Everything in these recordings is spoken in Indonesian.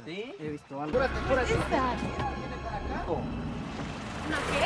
¿Sí? He visto algo. Apúrate, apúrate. What is that? Viene para acá. ¿Una qué?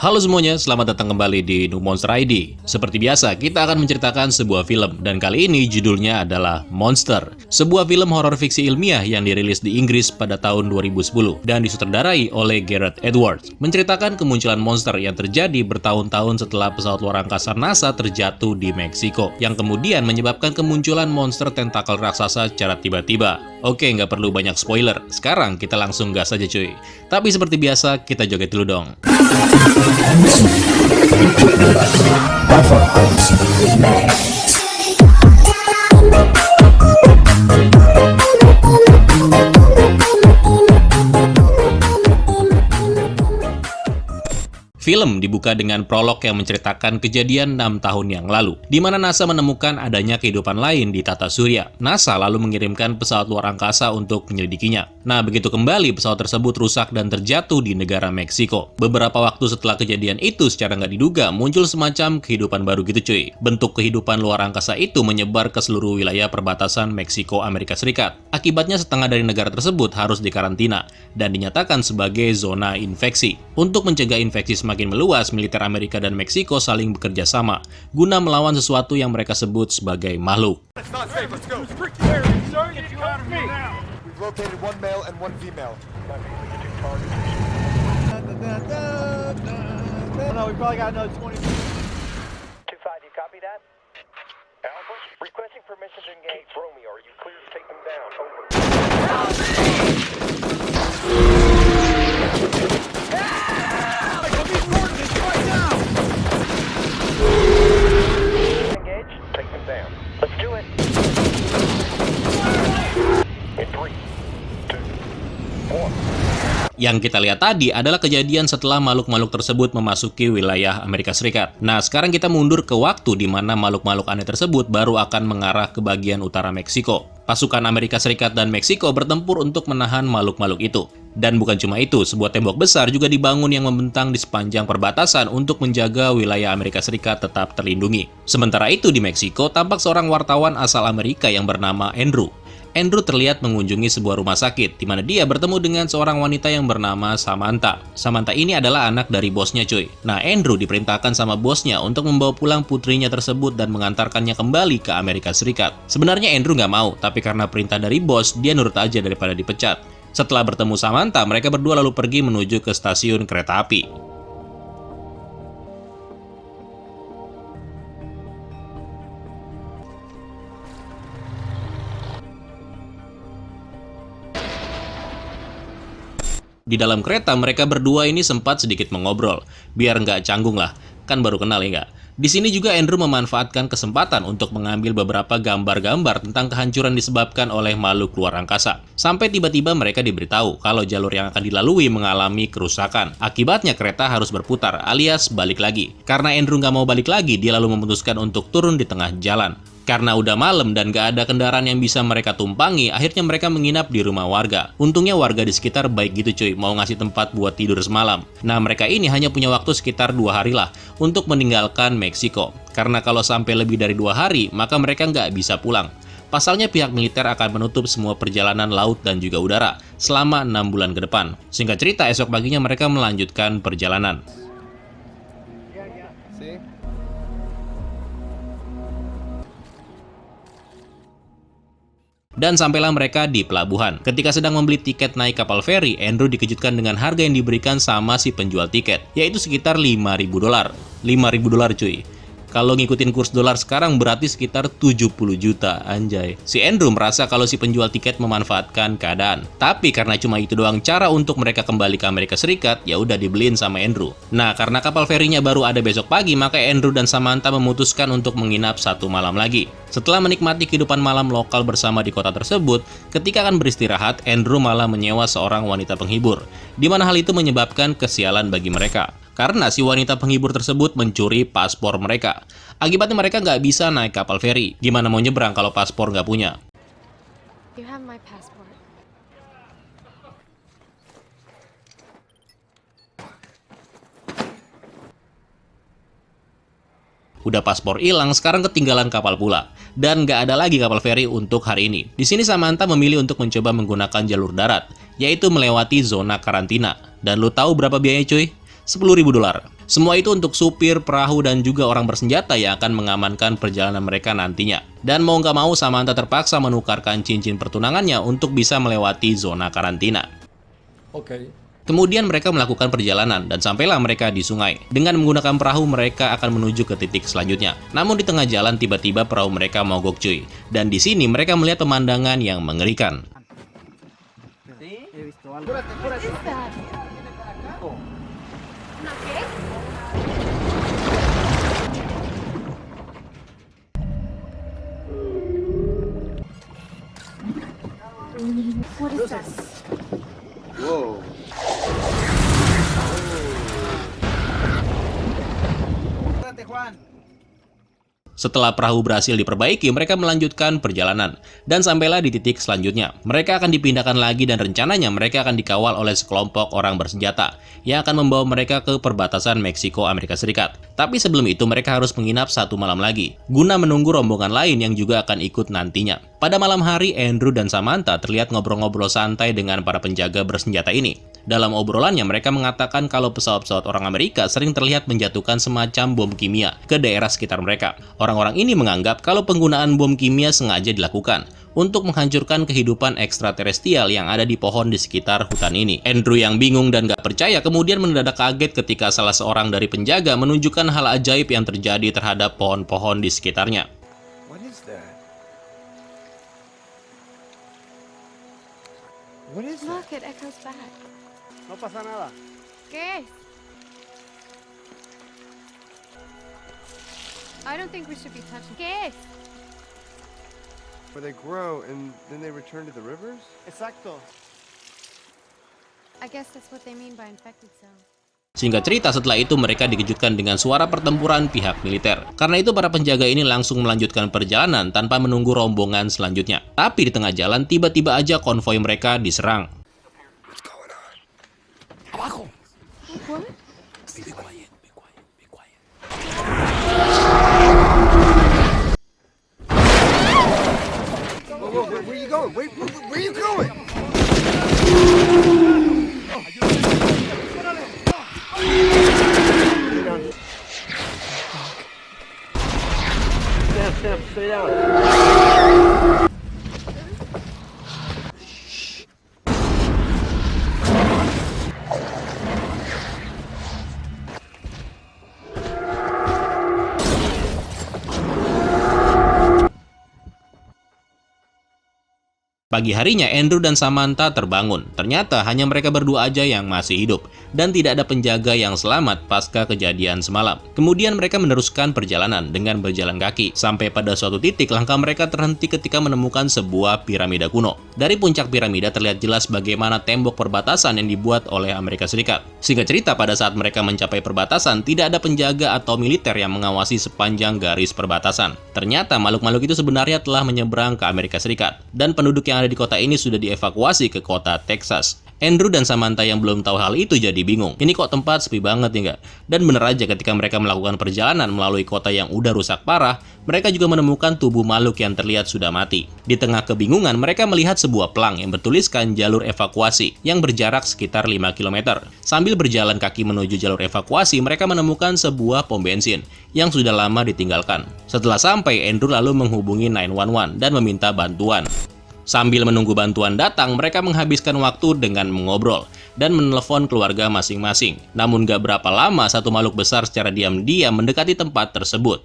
Halo semuanya, selamat datang kembali di New Monster ID. Seperti biasa, kita akan menceritakan sebuah film, dan kali ini judulnya adalah Monster. Sebuah film horor fiksi ilmiah yang dirilis di Inggris pada tahun 2010 dan disutradarai oleh Gareth Edwards. Menceritakan kemunculan monster yang terjadi bertahun-tahun setelah pesawat luar angkasa NASA terjatuh di Meksiko, yang kemudian menyebabkan kemunculan monster tentakel raksasa secara tiba-tiba. Oke, nggak perlu banyak spoiler, sekarang kita langsung gas aja cuy. Tapi seperti biasa, kita joget dulu dong. Film dibuka dengan prolog yang menceritakan kejadian 6 tahun yang lalu, di mana NASA menemukan adanya kehidupan lain di tata surya. NASA lalu mengirimkan pesawat luar angkasa untuk menyelidikinya. Nah, begitu kembali, pesawat tersebut rusak dan terjatuh di negara Meksiko. Beberapa waktu setelah kejadian itu, secara nggak diduga, muncul semacam kehidupan baru gitu cuy. Bentuk kehidupan luar angkasa itu menyebar ke seluruh wilayah perbatasan Meksiko Amerika Serikat. Akibatnya setengah dari negara tersebut harus dikarantina, dan dinyatakan sebagai zona infeksi. Untuk mencegah infeksi semakin meluas, militer Amerika dan Meksiko saling bekerja sama guna melawan sesuatu yang mereka sebut sebagai makhluk. It's not safe. Let's go. Get you out of here now. We've located one male and one female. No, we probably got another 20. 2-5, you copy that? Alpha, requesting permission to engage. Romeo, are you clear to take them down? Over. Engage, take them down. Let's do it. In 3, 2, 1. Yang kita lihat tadi adalah kejadian setelah makhluk-makhluk tersebut memasuki wilayah Amerika Serikat. Nah, sekarang kita mundur ke waktu di mana makhluk-makhluk aneh tersebut baru akan mengarah ke bagian utara Meksiko. Pasukan Amerika Serikat dan Meksiko bertempur untuk menahan makhluk-makhluk itu. Dan bukan cuma itu, sebuah tembok besar juga dibangun yang membentang di sepanjang perbatasan untuk menjaga wilayah Amerika Serikat tetap terlindungi. Sementara itu di Meksiko, tampak seorang wartawan asal Amerika yang bernama Andrew. Andrew terlihat mengunjungi sebuah rumah sakit, di mana dia bertemu dengan seorang wanita yang bernama Samantha. Samantha ini adalah anak dari bosnya cuy. Nah, Andrew diperintahkan sama bosnya untuk membawa pulang putrinya tersebut dan mengantarkannya kembali ke Amerika Serikat. Sebenarnya Andrew nggak mau, tapi karena perintah dari bos, dia nurut aja daripada dipecat. Setelah bertemu Samantha, mereka berdua lalu pergi menuju ke stasiun kereta api. Di dalam kereta, mereka berdua ini sempat sedikit mengobrol, biar nggak canggung lah, kan baru kenal ya nggak? Di sini juga Andrew memanfaatkan kesempatan untuk mengambil beberapa gambar-gambar tentang kehancuran disebabkan oleh makhluk luar angkasa. Sampai tiba-tiba mereka diberitahu kalau jalur yang akan dilalui mengalami kerusakan. Akibatnya kereta harus berputar, alias balik lagi. Karena Andrew nggak mau balik lagi, dia lalu memutuskan untuk turun di tengah jalan. Karena udah malam dan gak ada kendaraan yang bisa mereka tumpangi, akhirnya mereka menginap di rumah warga. Untungnya warga di sekitar baik gitu cuy, mau ngasih tempat buat tidur semalam. Nah, mereka ini hanya punya waktu sekitar 2 hari lah untuk meninggalkan Meksiko. Karena kalau sampai lebih dari 2 hari, maka mereka nggak bisa pulang. Pasalnya pihak militer akan menutup semua perjalanan laut dan juga udara selama 6 bulan ke depan. Singkat cerita, esok paginya mereka melanjutkan perjalanan. See? Dan sampailah mereka di pelabuhan. Ketika sedang membeli tiket naik kapal feri, Andrew dikejutkan dengan harga yang diberikan sama si penjual tiket, yaitu sekitar $5.000. $5.000 cuy. Kalau ngikutin kurs dolar sekarang berarti sekitar 70 juta, anjay. Si Andrew merasa kalau si penjual tiket memanfaatkan keadaan. Tapi karena cuma itu doang cara untuk mereka kembali ke Amerika Serikat, ya udah dibeliin sama Andrew. Nah, karena kapal ferinya baru ada besok pagi, maka Andrew dan Samantha memutuskan untuk menginap 1 malam lagi. Setelah menikmati kehidupan malam lokal bersama di kota tersebut, ketika akan beristirahat, Andrew malah menyewa seorang wanita penghibur, di mana hal itu menyebabkan kesialan bagi mereka. Karena si wanita penghibur tersebut mencuri paspor mereka. Akibatnya mereka nggak bisa naik kapal feri. Gimana mau nyebrang kalau paspor nggak punya? You have my passport. Udah paspor hilang, sekarang ketinggalan kapal pula. Dan nggak ada lagi kapal feri untuk hari ini. Di sini Samantha memilih untuk mencoba menggunakan jalur darat, yaitu melewati zona karantina. Dan lu tahu berapa biayanya cuy? $10.000. Semua itu untuk supir, perahu, dan juga orang bersenjata yang akan mengamankan perjalanan mereka nantinya. Dan mau nggak mau Samantha terpaksa menukarkan cincin pertunangannya untuk bisa melewati zona karantina. Okay. Kemudian mereka melakukan perjalanan dan sampailah mereka di sungai. Dengan menggunakan perahu mereka akan menuju ke titik selanjutnya. Namun di tengah jalan tiba-tiba perahu mereka mogok cuy. Dan di sini mereka melihat pemandangan yang mengerikan. What is that? ¿Una qué? What is this? Whoa. Espérate, Juan. Setelah perahu berhasil diperbaiki, mereka melanjutkan perjalanan. Dan sampailah di titik selanjutnya. Mereka akan dipindahkan lagi dan rencananya mereka akan dikawal oleh sekelompok orang bersenjata yang akan membawa mereka ke perbatasan Meksiko Amerika Serikat. Tapi sebelum itu mereka harus menginap 1 malam lagi, guna menunggu rombongan lain yang juga akan ikut nantinya. Pada malam hari, Andrew dan Samantha terlihat ngobrol-ngobrol santai dengan para penjaga bersenjata ini. Dalam obrolannya, mereka mengatakan kalau pesawat-pesawat orang Amerika sering terlihat menjatuhkan semacam bom kimia ke daerah sekitar mereka. Orang-orang ini menganggap kalau penggunaan bom kimia sengaja dilakukan untuk menghancurkan kehidupan ekstraterestrial yang ada di pohon di sekitar hutan ini. Andrew yang bingung dan gak percaya kemudian mendadak kaget ketika salah seorang dari penjaga menunjukkan hal ajaib yang terjadi terhadap pohon-pohon di sekitarnya. What is that? What is that? Look, it echoes back. No pasa nada. ¿Qué es? I don't think we should be touching. ¿Qué es? Where they grow and then they return to the rivers? Exacto. I guess that's what they mean by infected cells. Singkat cerita, setelah itu mereka dikejutkan dengan suara pertempuran pihak militer. Karena itu para penjaga ini langsung melanjutkan perjalanan tanpa menunggu rombongan selanjutnya. Tapi di tengah jalan tiba-tiba aja konvoi mereka diserang. What's going on? What? Be quiet, be quiet, be quiet. Whoa, where are you going? Where are you going? Stay down. Pagi harinya, Andrew dan Samantha terbangun. Ternyata hanya mereka berdua aja yang masih hidup, dan tidak ada penjaga yang selamat pasca kejadian semalam. Kemudian mereka meneruskan perjalanan dengan berjalan kaki. Sampai pada suatu titik, langkah mereka terhenti ketika menemukan sebuah piramida kuno. Dari puncak piramida terlihat jelas bagaimana tembok perbatasan yang dibuat oleh Amerika Serikat. Singkat cerita, pada saat mereka mencapai perbatasan, tidak ada penjaga atau militer yang mengawasi sepanjang garis perbatasan. Ternyata makhluk-makhluk itu sebenarnya telah menyeberang ke Amerika Serikat, dan penduduk yang ada di kota ini sudah dievakuasi ke kota Texas. Andrew dan Samantha yang belum tahu hal itu jadi bingung. Ini kok tempat sepi banget ya nggak? Dan bener aja ketika mereka melakukan perjalanan melalui kota yang udah rusak parah, mereka juga menemukan tubuh makhluk yang terlihat sudah mati. Di tengah kebingungan, mereka melihat sebuah pelang yang bertuliskan jalur evakuasi yang berjarak sekitar 5 km. Sambil berjalan kaki menuju jalur evakuasi, mereka menemukan sebuah pom bensin yang sudah lama ditinggalkan. Setelah sampai, Andrew lalu menghubungi 911 dan meminta bantuan. Sambil menunggu bantuan datang, mereka menghabiskan waktu dengan mengobrol dan menelepon keluarga masing-masing. Namun gak berapa lama, satu makhluk besar secara diam-diam mendekati tempat tersebut.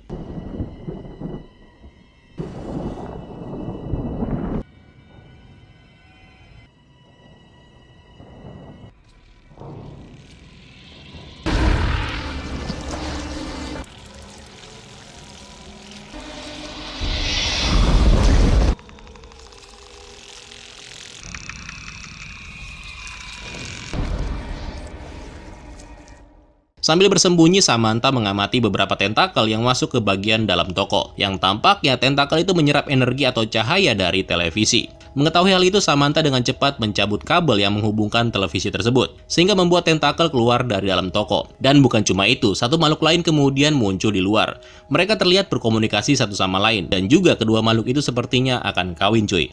Sambil bersembunyi, Samantha mengamati beberapa tentakel yang masuk ke bagian dalam toko, yang tampaknya tentakel itu menyerap energi atau cahaya dari televisi. Mengetahui hal itu, Samantha dengan cepat mencabut kabel yang menghubungkan televisi tersebut, sehingga membuat tentakel keluar dari dalam toko. Dan bukan cuma itu, satu makhluk lain kemudian muncul di luar. Mereka terlihat berkomunikasi satu sama lain, dan juga kedua makhluk itu sepertinya akan kawin cuy.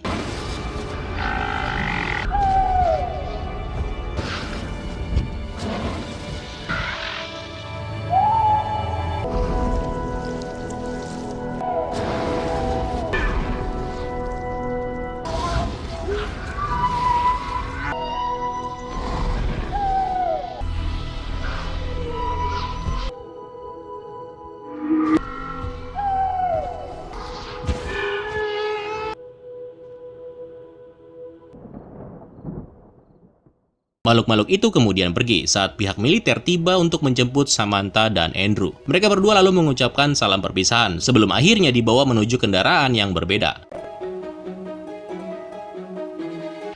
Makhluk-makhluk itu kemudian pergi saat pihak militer tiba untuk menjemput Samantha dan Andrew. Mereka berdua lalu mengucapkan salam perpisahan sebelum akhirnya dibawa menuju kendaraan yang berbeda.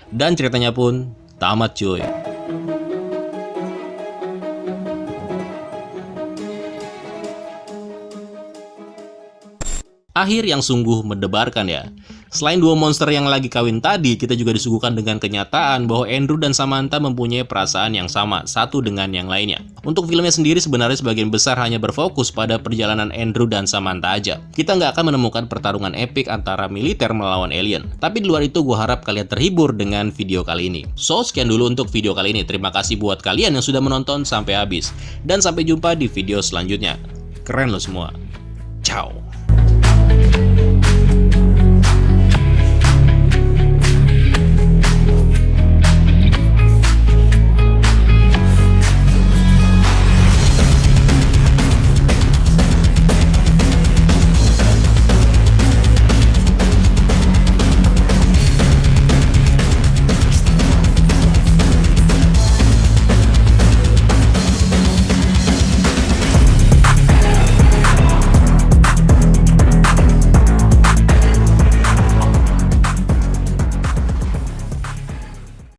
Dan ceritanya pun tamat cuy. Akhir yang sungguh mendebarkan ya. Selain dua monster yang lagi kawin tadi, kita juga disuguhkan dengan kenyataan bahwa Andrew dan Samantha mempunyai perasaan yang sama, satu dengan yang lainnya. Untuk filmnya sendiri sebenarnya sebagian besar hanya berfokus pada perjalanan Andrew dan Samantha aja. Kita nggak akan menemukan pertarungan epik antara militer melawan alien. Tapi di luar itu gue harap kalian terhibur dengan video kali ini. So, sekian dulu untuk video kali ini. Terima kasih buat kalian yang sudah menonton sampai habis. Dan sampai jumpa di video selanjutnya. Keren lo semua. Ciao.